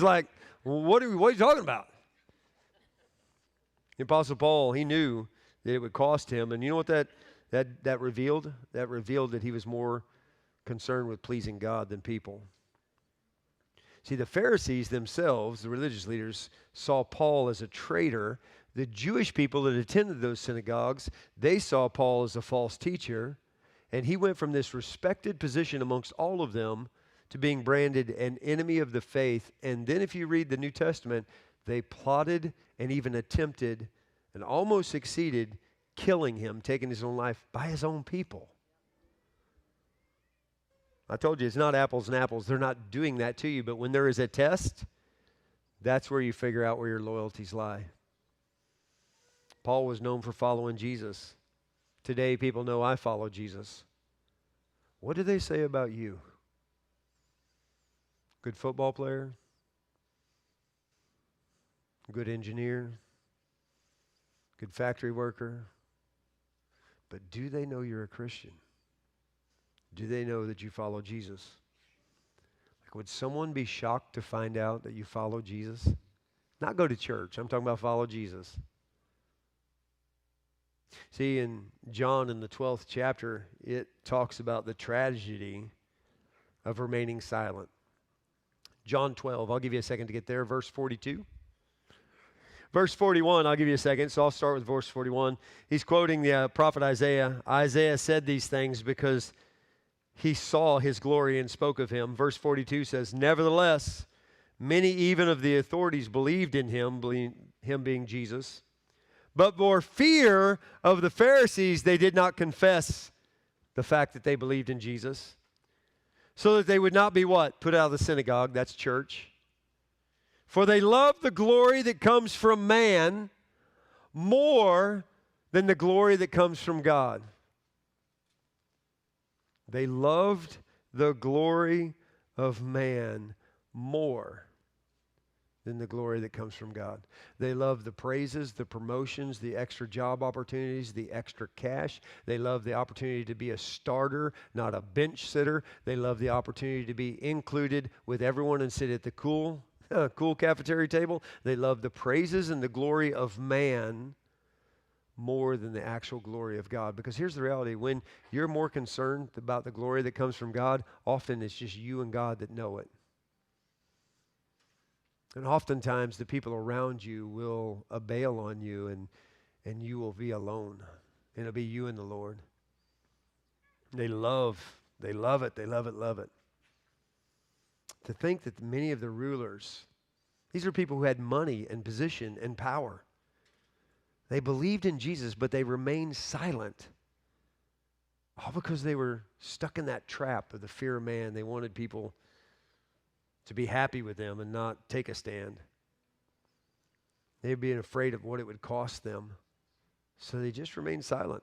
like, what are you talking about? The Apostle Paul, he knew that it would cost him. And you know what that revealed? That revealed that he was more concerned with pleasing God than people. See, the Pharisees themselves, the religious leaders, saw Paul as a traitor. The Jewish people that attended those synagogues, they saw Paul as a false teacher. And he went from this respected position amongst all of them to being branded an enemy of the faith. And then if you read the New Testament, they plotted and even attempted and almost succeeded killing him, taking his own life by his own people. I told you, it's not apples and apples. They're not doing that to you. But when there is a test, that's where you figure out where your loyalties lie. Paul was known for following Jesus. Today, people know I follow Jesus. What do they say about you? Good football player? Good engineer? Good factory worker? But do they know you're a Christian? Do they know that you follow Jesus? Like, would someone be shocked to find out that you follow Jesus? Not go to church. I'm talking about follow Jesus. See, in John, in the 12th chapter, it talks about the tragedy of remaining silent. John 12, I'll give you a second to get there, verse 42. Verse 41, I'll give you a second, so I'll start with verse 41. He's quoting the prophet Isaiah. Isaiah said these things because he saw his glory and spoke of him. Verse 42 says, nevertheless, many even of the authorities believed in him, him being Jesus. But for fear of the Pharisees, they did not confess the fact that they believed in Jesus, so that they would not be what? Put out of the synagogue, that's church. For they loved the glory that comes from man more than the glory that comes from God. They loved the glory of man more than the glory that comes from God. They love the praises, the promotions, the extra job opportunities, the extra cash. They love the opportunity to be a starter, not a bench sitter. They love the opportunity to be included with everyone and sit at the cool cafeteria table. They love the praises and the glory of man more than the actual glory of God. Because here's the reality. When you're more concerned about the glory that comes from God, often it's just you and God that know it. And oftentimes the people around you will bail on you and you will be alone. And it'll be you and the Lord. They love it, love it. To think that many of the rulers, these are people who had money and position and power. They believed in Jesus, but they remained silent. All because they were stuck in that trap of the fear of man. They wanted people to be happy with them and not take a stand. They'd be afraid of what it would cost them. So they just remained silent.